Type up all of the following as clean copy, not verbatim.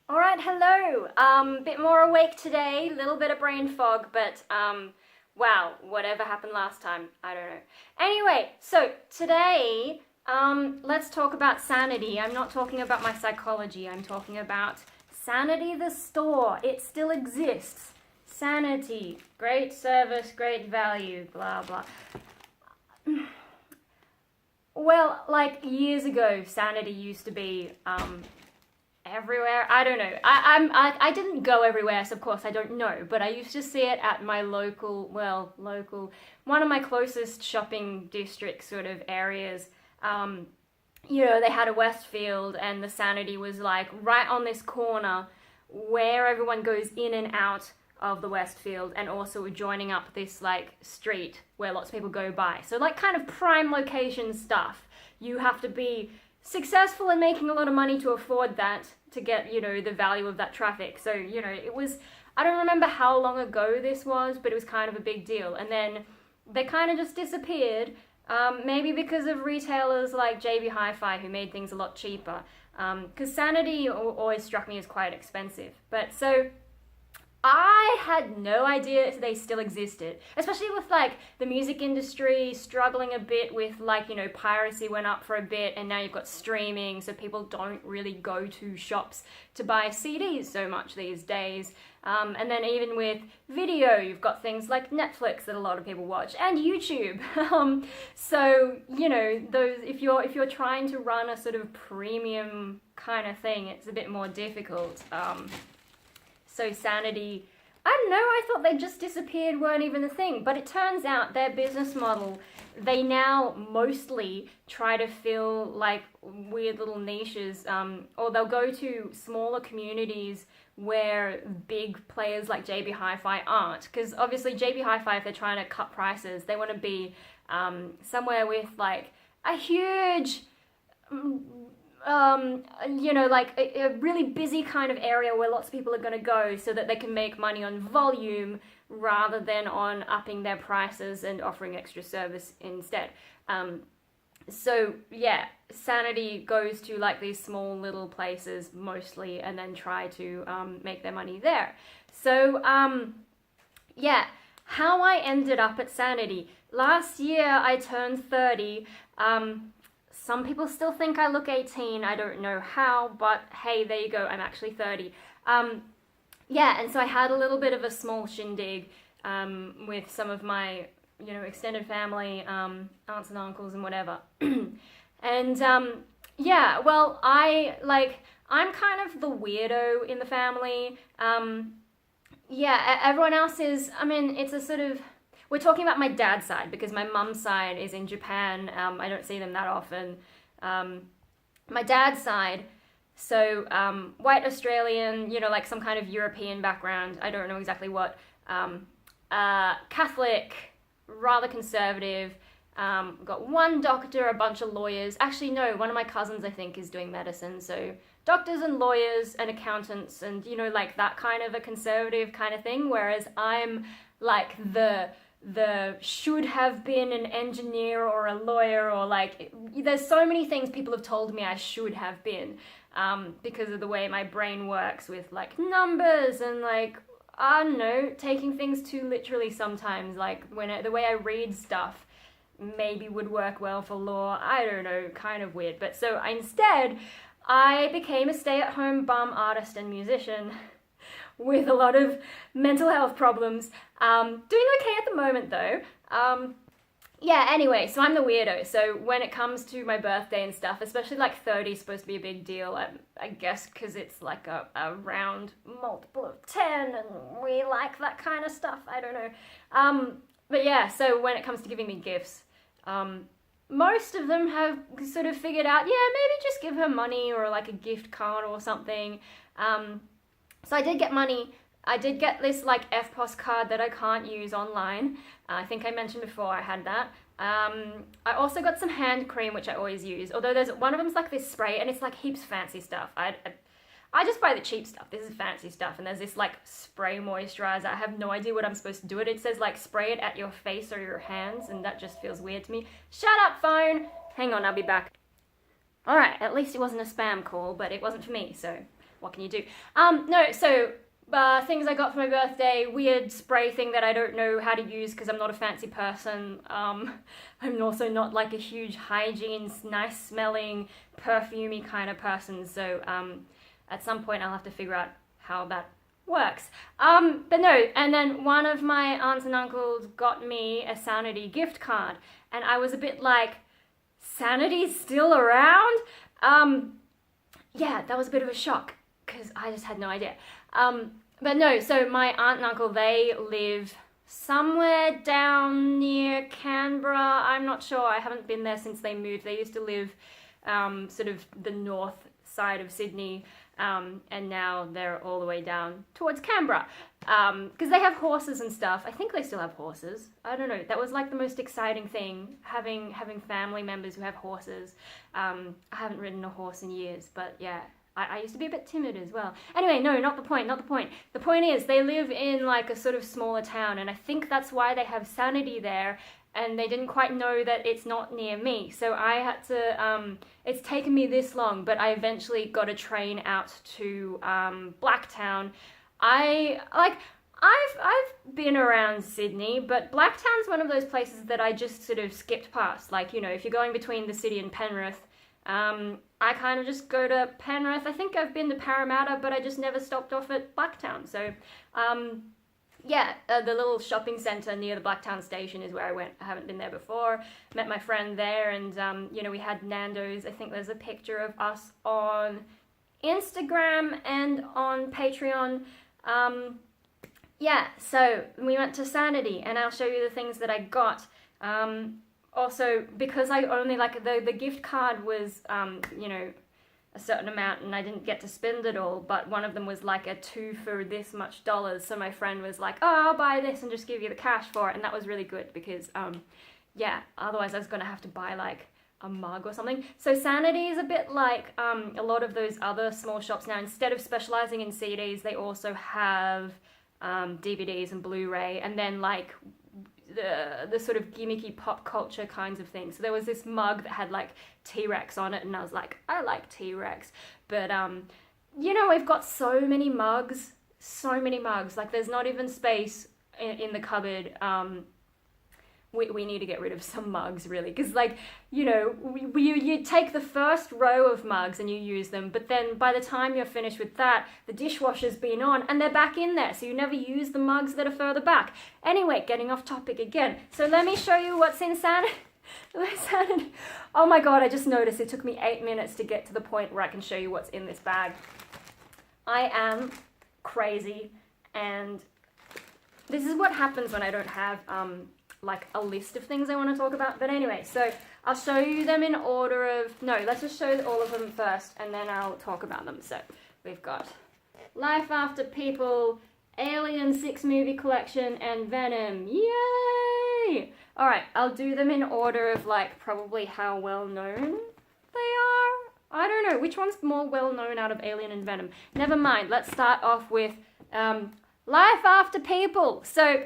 All right, hello. Bit more awake today, little bit of brain fog, but wow, whatever happened last time, I don't know. Anyway, so today, let's talk about Sanity. I'm not talking about my psychology. I'm talking about Sanity the store. It still exists. Sanity, great service, great value, blah blah. Well, like years ago, Sanity used to be everywhere. I don't know. I didn't go everywhere, so of course I don't know. But I used to see it at my local, one of my closest shopping district sort of areas. They had a Westfield, and the Sanity was like right on this corner where everyone goes in and out of the Westfield, and also joining up this like street where lots of people go by. So like kind of prime location stuff. You have to be successful in making a lot of money to afford that, to get, the value of that traffic. So, it was, I don't remember how long ago this was, but it was kind of a big deal. And then they kind of just disappeared, maybe because of retailers like JB Hi-Fi who made things a lot cheaper. Because Sanity always struck me as quite expensive. But so I had no idea they still existed, especially with like the music industry struggling a bit with like, piracy went up for a bit, and now you've got streaming, so people don't really go to shops to buy CDs so much these days. And then even with video, you've got things like Netflix that a lot of people watch, and YouTube. So those, if you're trying to run a sort of premium kind of thing, it's a bit more difficult. So Sanity, I don't know, I thought they just disappeared, weren't even a thing. But it turns out their business model, they now mostly try to fill like weird little niches, or they'll go to smaller communities where big players like JB Hi-Fi aren't. Because obviously JB Hi-Fi, if they're trying to cut prices, they want to be somewhere with like a huge like a really busy kind of area where lots of people are going to go, so that they can make money on volume rather than on upping their prices and offering extra service instead. So yeah, Sanity goes to like these small little places mostly, and then try to make their money there. So yeah, how I ended up at Sanity. Last year I turned 30. Some people still think I look 18. I don't know how, but hey, there you go. I'm actually 30. Yeah, and so I had a little bit of a small shindig with some of my, extended family, aunts and uncles and whatever. And yeah, well, I'm kind of the weirdo in the family. Yeah, everyone else is, it's a sort of, we're talking about my dad's side, because my mum's side is in Japan. I don't see them that often. My dad's side, so white Australian, like some kind of European background. I don't know exactly what. Catholic, rather conservative. Got one doctor, a bunch of lawyers. Actually, no, one of my cousins, I think, is doing medicine. So doctors and lawyers and accountants and, like that kind of a conservative kind of thing. Whereas I'm like the should have been an engineer or a lawyer, or like there's so many things people have told me I should have been, because of the way my brain works with like numbers and like, I don't know, taking things too literally sometimes, like the way I read stuff maybe would work well for law. I don't know, kind of weird. But so instead I became a stay-at-home bum artist and musician with a lot of mental health problems. Doing okay at the moment though. Yeah, anyway, so I'm the weirdo. So when it comes to my birthday and stuff, especially like 30 is supposed to be a big deal, I guess because it's like a round multiple of 10 and we like that kind of stuff, I don't know. But yeah, so when it comes to giving me gifts, most of them have sort of figured out, yeah, maybe just give her money or like a gift card or something. So I did get money. I did get this like FPOS card that I can't use online. I think I mentioned before I had that. I also got some hand cream, which I always use. Although there's one of them's like this spray, and it's like heaps fancy stuff. I just buy the cheap stuff. This is fancy stuff. And there's this like spray moisturizer. I have no idea what I'm supposed to do with it. It says like spray it at your face or your hands, and that just feels weird to me. Shut up, phone. Hang on, I'll be back. Alright, at least it wasn't a spam call, but it wasn't for me, so what can you do? No, so things I got for my birthday, weird spray thing that I don't know how to use because I'm not a fancy person. I'm also not like a huge hygiene, nice smelling, perfumey kind of person. So at some point I'll have to figure out how that works. But no, and then one of my aunts and uncles got me a Sanity gift card, and I was a bit like, Sanity's still around? Yeah, that was a bit of a shock because I just had no idea. But no, so my aunt and uncle, they live somewhere down near Canberra. I'm not sure. I haven't been there since they moved. They used to live sort of the north side of Sydney, and now they're all the way down towards Canberra because they have horses and stuff. I think they still have horses. I don't know. That was like the most exciting thing, having family members who have horses. I haven't ridden a horse in years, but yeah. I used to be a bit timid as well. Anyway, no, not the point. The point is they live in like a sort of smaller town, and I think that's why they have Sanity there, and they didn't quite know that it's not near me. So I had to, it's taken me this long, but I eventually got a train out to Blacktown. I've been around Sydney, but Blacktown's one of those places that I just sort of skipped past. Like, you know, if you're going between the city and Penrith, I kind of just go to Penrith. I think I've been to Parramatta, but I just never stopped off at Blacktown. So, yeah, the little shopping centre near the Blacktown station is where I went. I haven't been there before. Met my friend there, and, you know, we had Nando's. I think there's a picture of us on Instagram and on Patreon. Yeah, so we went to Sanity, and I'll show you the things that I got. Also, because I only, like, the gift card was, you know, a certain amount, and I didn't get to spend it all, but one of them was like a 2 for this much dollars, so my friend was like, oh, I'll buy this and just give you the cash for it, and that was really good, because, yeah, otherwise I was going to have to buy, like, a mug or something. So Sanity is a bit like a lot of those other small shops now. Instead of specializing in CDs, they also have DVDs and Blu-ray, and then, like, the sort of gimmicky pop culture kinds of things. So there was this mug that had like T-Rex on it, and I was like, I like T-Rex. But you know, we've got so many mugs, like there's not even space in the cupboard. We need to get rid of some mugs, really, because, like, you know, you take the first row of mugs and you use them, but then by the time you're finished with that, the dishwasher's been on and they're back in there, so you never use the mugs that are further back. Anyway, getting off topic again. So let me show you what's in Sanity. Oh my god, I just noticed it took me 8 minutes to get to the point where I can show you what's in this bag. I am crazy, and this is what happens when I don't have like a list of things I want to talk about. But anyway, so I'll show you them in order of, no, let's just show all of them first and then I'll talk about them. So we've got Life After People, Alien 6 movie collection, and Venom. Yay! Alright, I'll do them in order of, like, probably how well known they are. I don't know, which one's more well known out of Alien and Venom? Never mind, let's start off with Life After People. So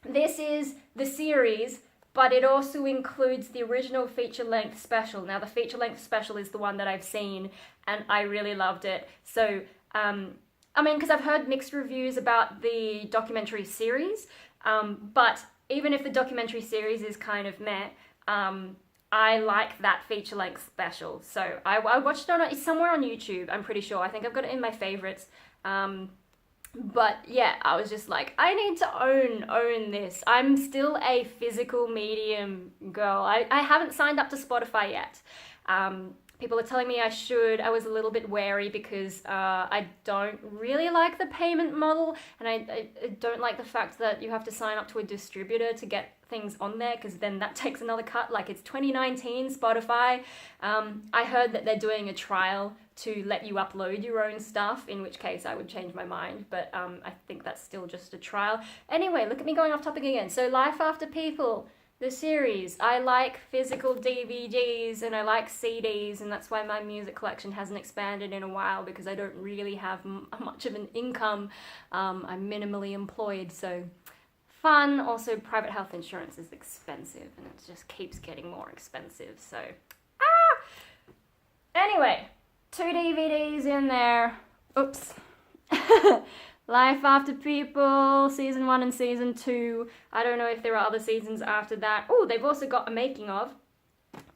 this is the series, but it also includes the original feature-length special. Now, the feature-length special is the one that I've seen, and I really loved it. So, I mean, because I've heard mixed reviews about the documentary series, but even if the documentary series is kind of meh, I like that feature-length special. So I watched it on, it's somewhere on YouTube, I'm pretty sure. I think I've got it in my favorites. But yeah, I was just like, I need to own this. I'm still a physical medium girl. I haven't signed up to Spotify yet. People are telling me I should. I was a little bit wary because I don't really like the payment model, and I don't like the fact that you have to sign up to a distributor to get things on there, because then that takes another cut. Like, it's 2019 Spotify. I heard that they're doing a trial to let you upload your own stuff, in which case I would change my mind, but I think that's still just a trial. Anyway, look at me going off topic again. So Life After People, the series. I like physical DVDs and I like CDs, and that's why my music collection hasn't expanded in a while, because I don't really have much of an income. I'm minimally employed, so fun. Also, private health insurance is expensive, and it just keeps getting more expensive, so anyway, 2 DVDs in there, Oops. Life After People, season 1 and season 2. I don't know if there are other seasons after that. Oh, they've also got a making of.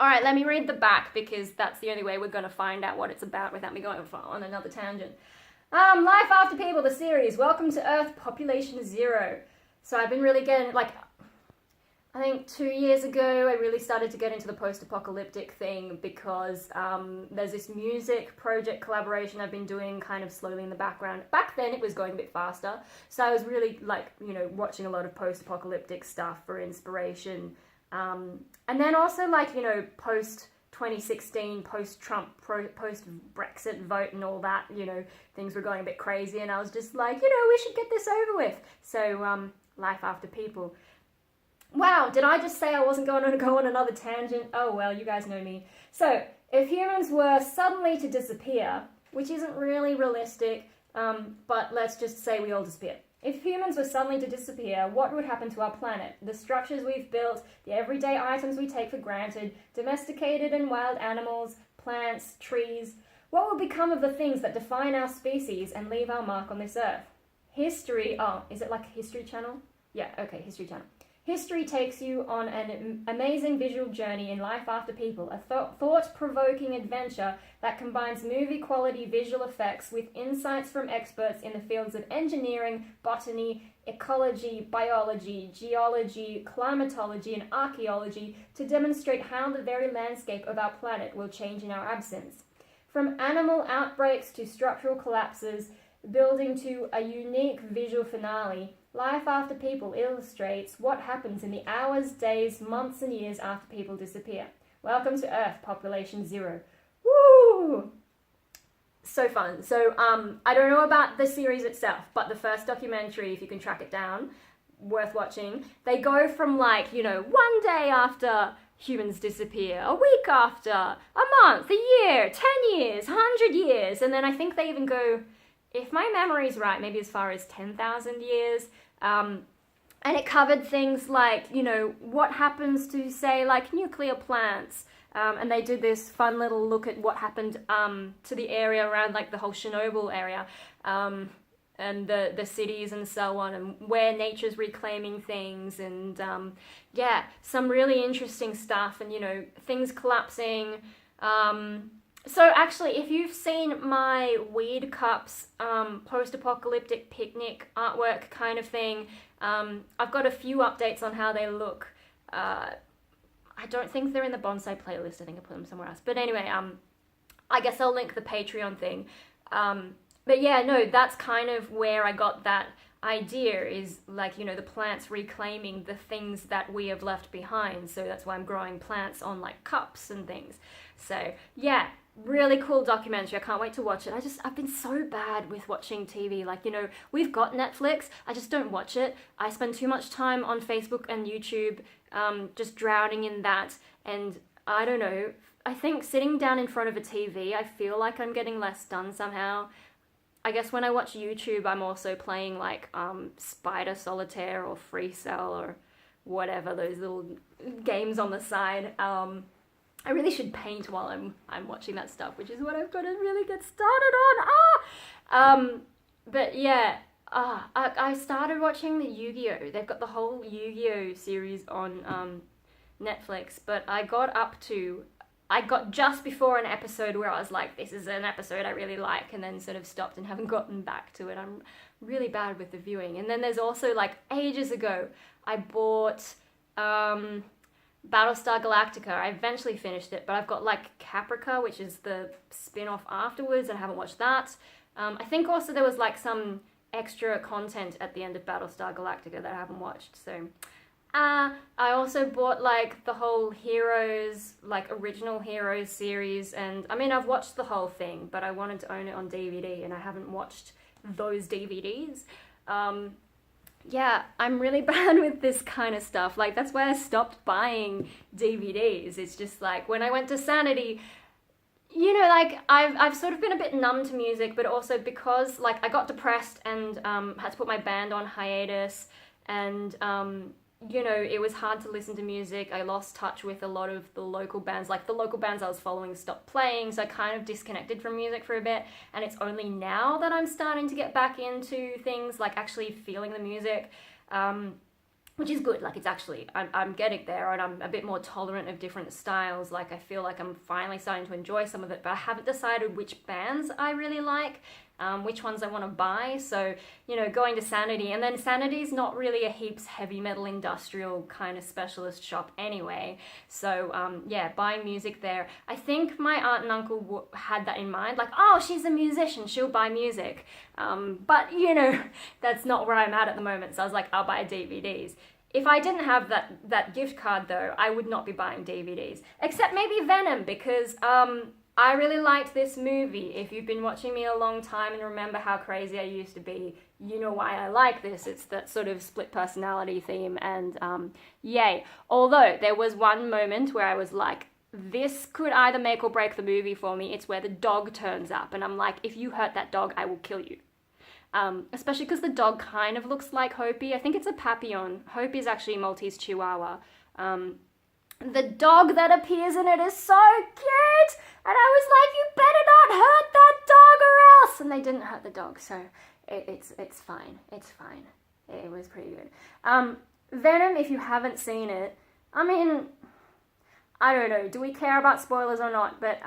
Alright, let me read the back because that's the only way we're going to find out what it's about without me going on another tangent. Life After People, the series. Welcome to Earth, Population Zero. So I've been really getting, like, I think 2 years ago, I really started to get into the post-apocalyptic thing because there's this music project collaboration I've been doing kind of slowly in the background. Back then, it was going a bit faster. So I was really, like, you know, watching a lot of post-apocalyptic stuff for inspiration. And then also, like, you know, post-2016, post-Trump, post-Brexit vote and all that, you know, things were going a bit crazy. And I was just like, you know, we should get this over with. So, Life After People. Wow, did I just say I wasn't going to go on another tangent? Oh, well, you guys know me. So, if humans were suddenly to disappear, which isn't really realistic, but let's just say we all disappear. If humans were suddenly to disappear, what would happen to our planet? The structures we've built, the everyday items we take for granted, domesticated and wild animals, plants, trees. What would become of the things that define our species and leave our mark on this earth? History, oh, is it like History Channel? Yeah, okay, History Channel. History takes you on an amazing visual journey in Life After People, a thought-provoking adventure that combines movie-quality visual effects with insights from experts in the fields of engineering, botany, ecology, biology, geology, climatology, and archaeology to demonstrate how the very landscape of our planet will change in our absence. From animal outbreaks to structural collapses, building to a unique visual finale, Life After People illustrates what happens in the hours, days, months, and years after people disappear. Welcome to Earth, Population Zero. Woo! So fun. So, I don't know about the series itself, but the first documentary, if you can track it down, worth watching. They go from, like, you know, 1 day after humans disappear, a week after, a month, a year, 10 years, 100 years, and then I think they even go, if my memory's right, maybe as far as 10,000 years. And it covered things like, you know, what happens to, say, like nuclear plants. And they did this fun little look at what happened to the area around, like, the whole Chernobyl area, and the cities and so on, and where nature's reclaiming things, and yeah, some really interesting stuff, and, you know, things collapsing. So actually, if you've seen my Weed Cups post-apocalyptic picnic artwork kind of thing, I've got a few updates on how they look. I don't think they're in the bonsai playlist. I think I put them somewhere else. But anyway, I guess I'll link the Patreon thing. But yeah, no, that's kind of where I got that idea, is, like, you know, the plants reclaiming the things that we have left behind. So that's why I'm growing plants on, like, cups and things. So yeah, really cool documentary. I can't wait to watch it. I've been so bad with watching TV. Like, you know, we've got Netflix. I just don't watch it. I spend too much time on Facebook and YouTube, just drowning in that. And I don't know, I think sitting down in front of a TV, I feel like I'm getting less done somehow. I guess when I watch YouTube, I'm also playing, like, Spider Solitaire or Free Cell or whatever, those little games on the side. I really should paint while I'm watching that stuff, which is what I've got to really get started on. But yeah, I started watching the Yu-Gi-Oh! They've got the whole Yu-Gi-Oh! Series on Netflix, but I got just before an episode where I was like, this is an episode I really like, and then sort of stopped and haven't gotten back to it. I'm really bad with the viewing. And then there's also, like, ages ago, I bought Battlestar Galactica. I eventually finished it, but I've got, like, Caprica, which is the spin-off afterwards, and I haven't watched that. I think also there was, like, some extra content at the end of Battlestar Galactica that I haven't watched, so... I also bought, like, the whole Heroes, like, original Heroes series, and, I mean, I've watched the whole thing, but I wanted to own it on DVD, and I haven't watched those DVDs. Yeah, I'm really bad with this kind of stuff. Like, that's why I stopped buying DVDs. It's just, like, when I went to Sanity, you know, like, I've sort of been a bit numb to music, but also because, like, I got depressed and had to put my band on hiatus, and you know, it was hard to listen to music. I lost touch with a lot of the local bands. Like, the local bands I was following stopped playing, so I kind of disconnected from music for a bit. And it's only now that I'm starting to get back into things, like actually feeling the music, which is good. Like, it's actually, I'm getting there, and I'm a bit more tolerant of different styles. Like, I feel like I'm finally starting to enjoy some of it, but I haven't decided which bands I really like. Which ones I want to buy. So, you know, going to Sanity, and then Sanity's not really a heaps heavy metal industrial kind of specialist shop anyway. So, yeah, buying music there. I think my aunt and uncle had that in mind, like, oh, she's a musician, she'll buy music. But, you know, that's not where I'm at the moment. So I was like, I'll buy DVDs. If I didn't have that gift card, though, I would not be buying DVDs. Except maybe Venom, because I really liked this movie. If you've been watching me a long time and remember how crazy I used to be, you know why I like this. It's that sort of split personality theme, and yay. Although there was one moment where I was like, this could either make or break the movie for me. It's where the dog turns up, and I'm like, if you hurt that dog, I will kill you. Especially because the dog kind of looks like Hopi. I think it's a Papillon. Hopi is actually Maltese Chihuahua. The dog that appears in it is so cute! And I was like, you better not hurt that dog or else! And they didn't hurt the dog, so it's fine. It's fine. It was pretty good. Venom, if you haven't seen it, I mean, I don't know, do we care about spoilers or not? But,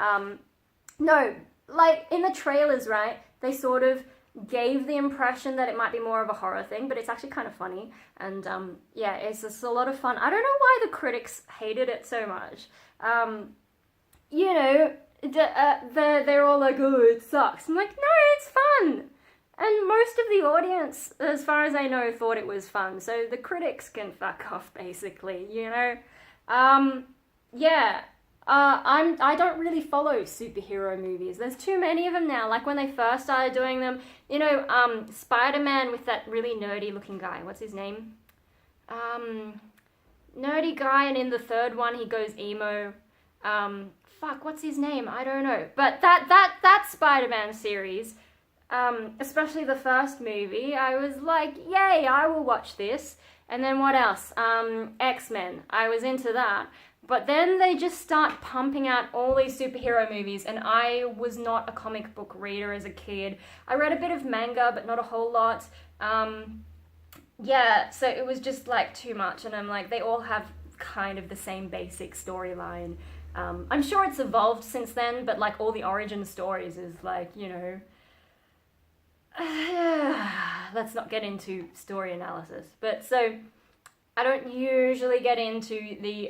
no, like, in the trailers, right, they sort of gave the impression that it might be more of a horror thing, but it's actually kind of funny, and yeah, it's just a lot of fun. I don't know why the critics hated it so much. You know, they're all like, oh, it sucks. I'm like, no, it's fun. And most of the audience, as far as I know, thought it was fun, so the critics can fuck off, basically, you know? Yeah. I don't really follow superhero movies. There's too many of them now. Like, when they first started doing them, you know, Spider-Man with that really nerdy looking guy. What's his name? Nerdy guy, and in the third one he goes emo. Fuck, what's his name? I don't know. But that Spider-Man series, especially the first movie, I was like, yay, I will watch this. And then what else? X-Men. I was into that. But then they just start pumping out all these superhero movies, and I was not a comic book reader as a kid. I read a bit of manga, but not a whole lot. Yeah, so it was just like too much, and I'm like, they all have kind of the same basic storyline. I'm sure it's evolved since then, but like all the origin stories is like, you know, let's not get into story analysis. But so I don't usually get into the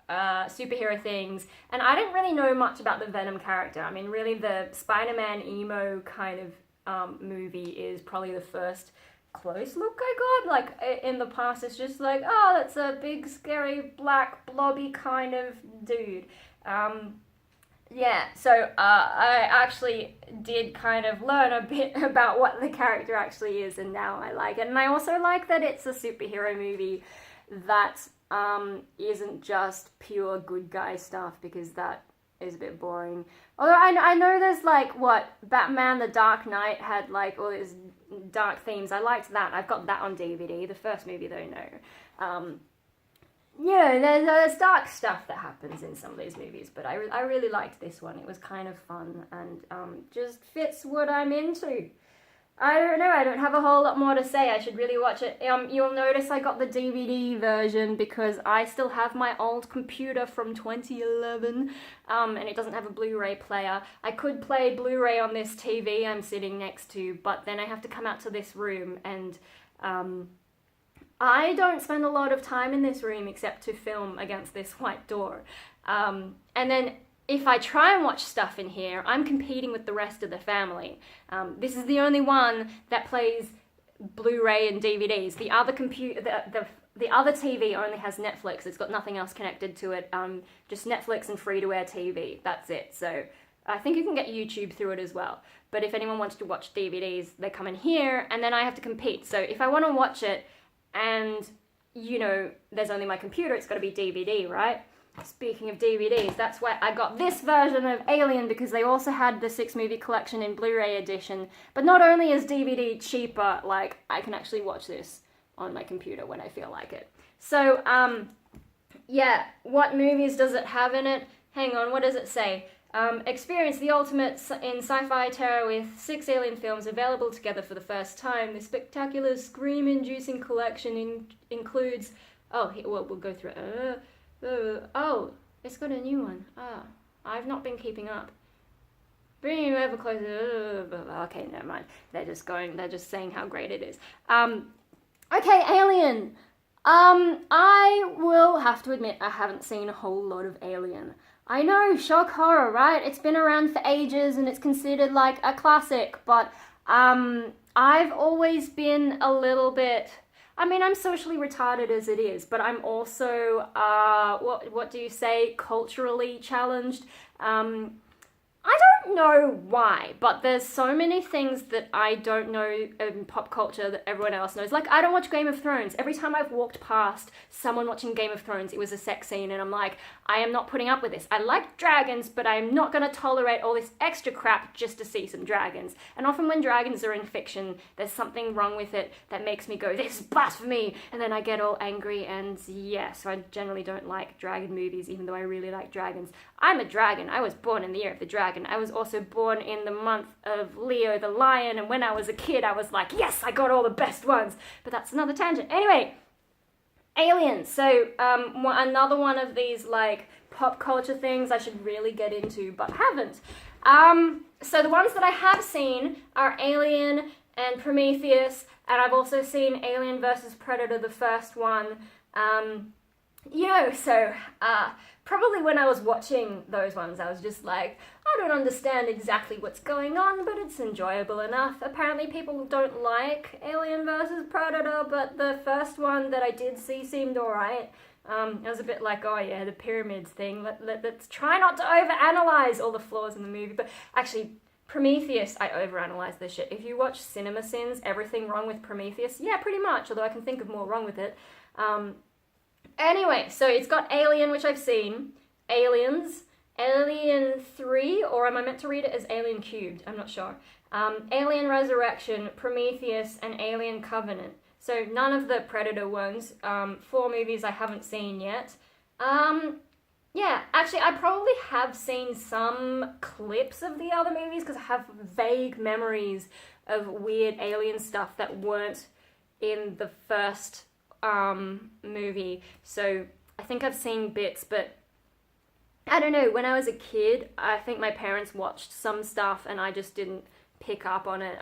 superhero things, and I didn't really know much about the Venom character. I mean, really, the Spider-Man emo kind of movie is probably the first close look I got. Like, in the past, it's just like, oh, that's a big, scary, black, blobby kind of dude. Yeah, so I actually did kind of learn a bit about what the character actually is, and now I like it. And I also like that it's a superhero movie that isn't just pure good guy stuff, because that is a bit boring. Although I know there's like, what, Batman The Dark Knight had like all these dark themes. I liked that. I've got that on DVD. The first movie though, no. You know, there's dark stuff that happens in some of these movies, but I really liked this one. It was kind of fun, and just fits what I'm into. I don't know, I don't have a whole lot more to say. I should really watch it. You'll notice I got the DVD version because I still have my old computer from 2011, and it doesn't have a Blu-ray player. I could play Blu-ray on this TV I'm sitting next to, but then I have to come out to this room, and I don't spend a lot of time in this room except to film against this white door. And then if I try and watch stuff in here, I'm competing with the rest of the family. This is the only one that plays Blu-ray and DVDs. The other the other TV only has Netflix. It's got nothing else connected to it. Just Netflix and free-to-air TV. That's it. So I think you can get YouTube through it as well. But if anyone wants to watch DVDs, they come in here, and then I have to compete. So if I want to watch it, and, you know, there's only my computer, it's got to be DVD, right? Speaking of DVDs, that's why I got this version of Alien, because they also had the 6-movie collection in Blu-ray edition. But not only is DVD cheaper, like, I can actually watch this on my computer when I feel like it. So, yeah, what movies does it have in it? Hang on, what does it say? Experience the ultimate in sci-fi terror with 6 alien films available together for the first time. The spectacular scream-inducing collection includes... Oh, we'll go through it. Oh, it's got a new one. I've not been keeping up. Bringing you ever closer. Okay, never mind. They're just saying how great it is. Okay, Alien. I will have to admit I haven't seen a whole lot of Alien. I know, shock horror, right? It's been around for ages and it's considered like a classic, but I've always been a little bit... I mean, I'm socially retarded as it is, but I'm also, what do you say, culturally challenged. I don't know why, but there's so many things that I don't know in pop culture that everyone else knows. Like, I don't watch Game of Thrones. Every time I've walked past someone watching Game of Thrones, it was a sex scene, and I'm like, I am not putting up with this. I like dragons, but I'm not going to tolerate all this extra crap just to see some dragons. And often when dragons are in fiction, there's something wrong with it that makes me go, this is blasphemy, and then I get all angry, and yeah, so I generally don't like dragon movies, even though I really like dragons. I'm a dragon. I was born in the year of the dragon. I was also born in the month of Leo the lion, and when I was a kid, I was like, yes, I got all the best ones. But that's another tangent. Anyway, Aliens. So another one of these like pop culture things I should really get into, but haven't. So the ones that I have seen are Alien and Prometheus, and I've also seen Alien versus Predator, the first one. Probably when I was watching those ones, I was just like, I don't understand exactly what's going on, but it's enjoyable enough. Apparently people don't like Alien vs. Predator, but the first one that I did see seemed alright. I was a bit like, oh yeah, the pyramids thing. Let's try not to overanalyze all the flaws in the movie. But actually, Prometheus, I overanalyze this shit. If you watch Cinema Sins, everything wrong with Prometheus, yeah, pretty much, although I can think of more wrong with it. Anyway, so it's got Alien, which I've seen, Aliens, Alien 3, or am I meant to read it as Alien Cubed? I'm not sure. Alien Resurrection, Prometheus, and Alien Covenant. So none of the Predator ones. 4 movies I haven't seen yet. Yeah, actually, I probably have seen some clips of the other movies because I have vague memories of weird alien stuff that weren't in the first movie, so I think I've seen bits, but I don't know, when I was a kid, I think my parents watched some stuff and I just didn't pick up on it.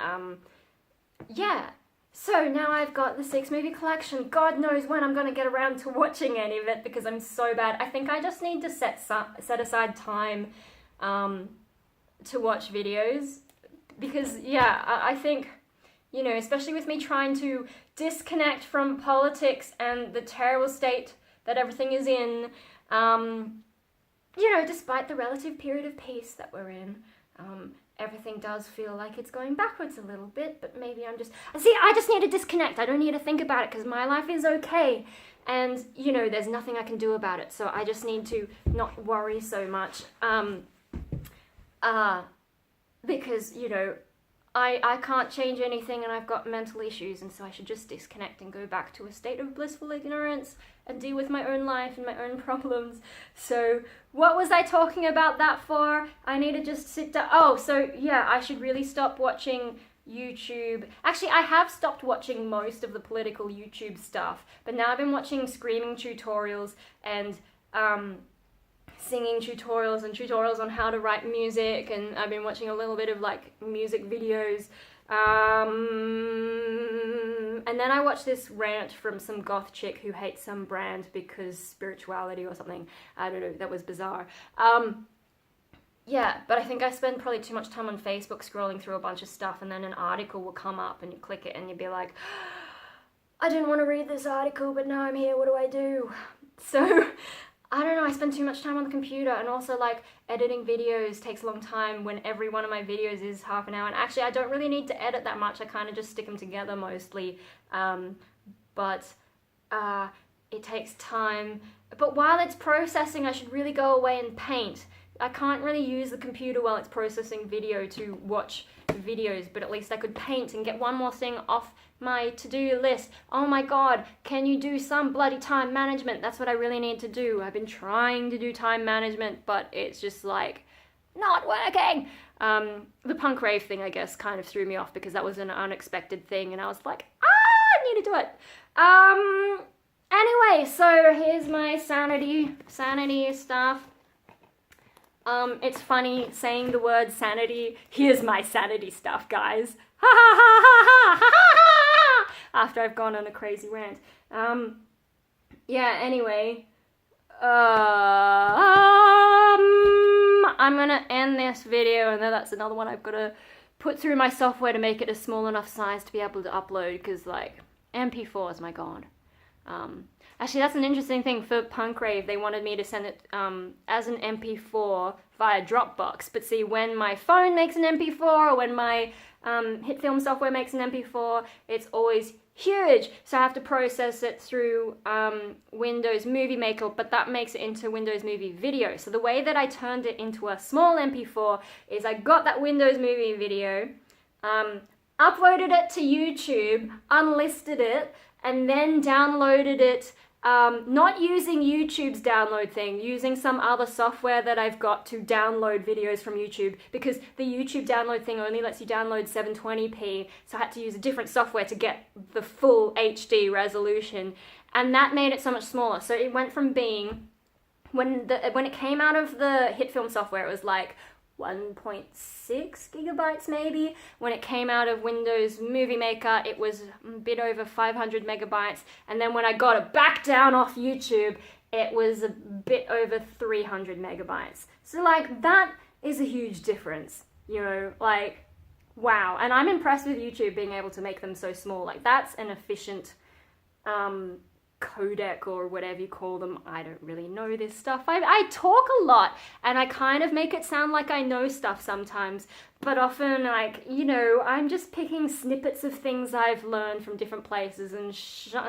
Yeah, so now I've got the 6 movie collection. God knows when I'm gonna get around to watching any of it because I'm so bad. I think I just need to set aside time to watch videos because, yeah, I think, you know, especially with me trying to disconnect from politics and the terrible state that everything is in, you know, despite the relative period of peace that we're in, everything does feel like it's going backwards a little bit, but maybe I'm just... See, I just need to disconnect. I don't need to think about it because my life is okay. And, you know, there's nothing I can do about it. So I just need to not worry so much. Because, you know, I can't change anything and I've got mental issues, and so I should just disconnect and go back to a state of blissful ignorance and deal with my own life and my own problems. So what was I talking about that for? I need to just sit down. Oh, so yeah, I should really stop watching YouTube. Actually, I have stopped watching most of the political YouTube stuff, but now I've been watching screaming tutorials and singing tutorials and tutorials on how to write music, and I've been watching a little bit of like music videos, and then I watched this rant from some goth chick who hates some brand because spirituality or something. I don't know, that was bizarre. Yeah, but I think I spend probably too much time on Facebook scrolling through a bunch of stuff, and then an article will come up and you click it and you'll be like, I didn't want to read this article, but now I'm here, what do I do? So I don't know, I spend too much time on the computer, and also like editing videos takes a long time when every one of my videos is half an hour, and actually I don't really need to edit that much, I kind of just stick them together mostly, but it takes time. But while it's processing, I should really go away and paint, I can't really use the computer while it's processing video to watch videos, but at least I could paint and get one more thing off my to-do list. Oh my god, can you do some bloody time management? That's what I really need to do. I've been trying to do time management, but it's just like not working. The punk rave thing, I guess, kind of threw me off because that was an unexpected thing, and I was like, I need to do it. Anyway, so here's my sanity stuff. It's funny saying the word sanity. Here's my sanity stuff, guys. Ha ha ha ha ha ha ha! After I've gone on a crazy rant. Yeah, anyway. I'm gonna end this video, and then that's another one I've got to put through my software to make it a small enough size to be able to upload, because, like, MP4s, my god. Actually, that's an interesting thing for Punk Rave. They wanted me to send it as an MP4 via Dropbox. But see, when my phone makes an MP4 or when my HitFilm software makes an MP4, it's always huge. So I have to process it through Windows Movie Maker, but that makes it into Windows Movie Video. So the way that I turned it into a small MP4 is I got that Windows Movie Video, uploaded it to YouTube, unlisted it, and then downloaded it, not using YouTube's download thing, using some other software that I've got to download videos from YouTube, because the YouTube download thing only lets you download 720p, so I had to use a different software to get the full HD resolution, and that made it so much smaller. So it went from being, when it came out of the HitFilm software, it was like 1.6 gigabytes maybe. When it came out of Windows Movie Maker, it was a bit over 500 megabytes. And then when I got it back down off YouTube, it was a bit over 300 megabytes. So like, that is a huge difference, you know, like, wow. And I'm impressed with YouTube being able to make them so small. Like, that's an efficient codec or whatever you call them. I don't really know this stuff. I talk a lot, and I kind of make it sound like I know stuff sometimes, but often, like, you know, I'm just picking snippets of things I've learned from different places and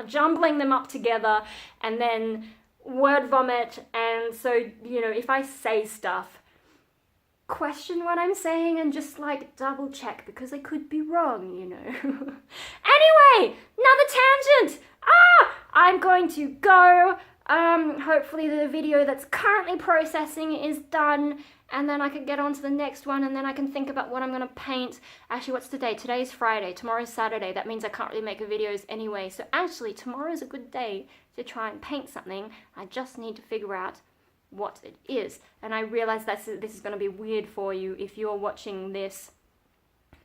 jumbling them up together, and then word vomit. And so, you know, if I say stuff, question what I'm saying and just like double check, because I could be wrong, you know. Anyway, another tangent. I'm going to go. Hopefully the video that's currently processing is done, and then I can get on to the next one, and then I can think about what I'm going to paint. Actually, what's today? Today's Friday. Tomorrow's Saturday. That means I can't really make videos anyway. So actually, tomorrow's a good day to try and paint something. I just need to figure out what it is. And I realize this is going to be weird for you if you're watching this.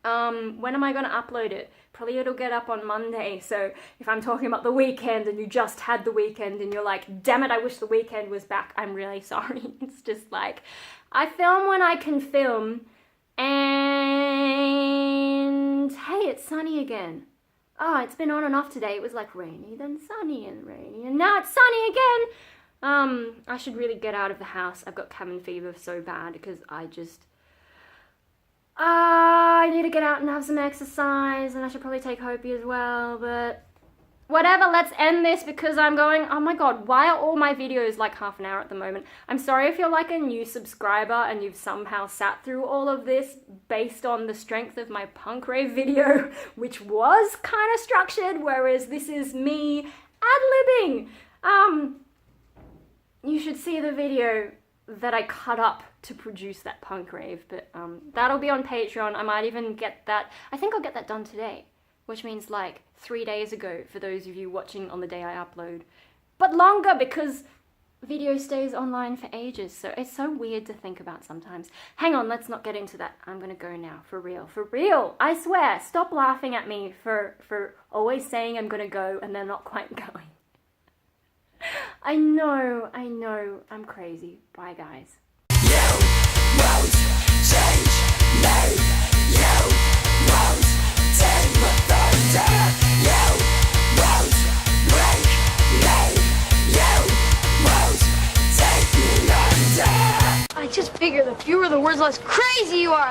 When am I going to upload it? Probably it'll get up on Monday. So if I'm talking about the weekend and you just had the weekend and you're like, damn it, I wish the weekend was back, I'm really sorry. It's just like, I film when I can film, and hey, it's sunny again. Oh, it's been on and off today. It was like rainy, then sunny, and rainy, and now it's sunny again. I should really get out of the house. I've got cabin fever so bad because I need to get out and have some exercise, and I should probably take Hopi as well, but whatever, let's end this because I'm going, oh my god, why are all my videos like half an hour at the moment? I'm sorry if you're like a new subscriber and you've somehow sat through all of this based on the strength of my punk rave video, which was kind of structured, whereas this is me ad-libbing. You should see the video that I cut up to produce that punk rave, but that'll be on Patreon. I might even get that, I think I'll get that done today, which means like 3 days ago for those of you watching on the day I upload. But longer because video stays online for ages, so it's so weird to think about sometimes. Hang on, let's not get into that. I'm gonna go now, for real, I swear. Stop laughing at me for always saying I'm gonna go and then not quite going. I know, I'm crazy. Bye, guys. You won't change me. You won't tame the thunder. You won't break me. You won't take me under. I just figure the fewer the words, less crazy you are.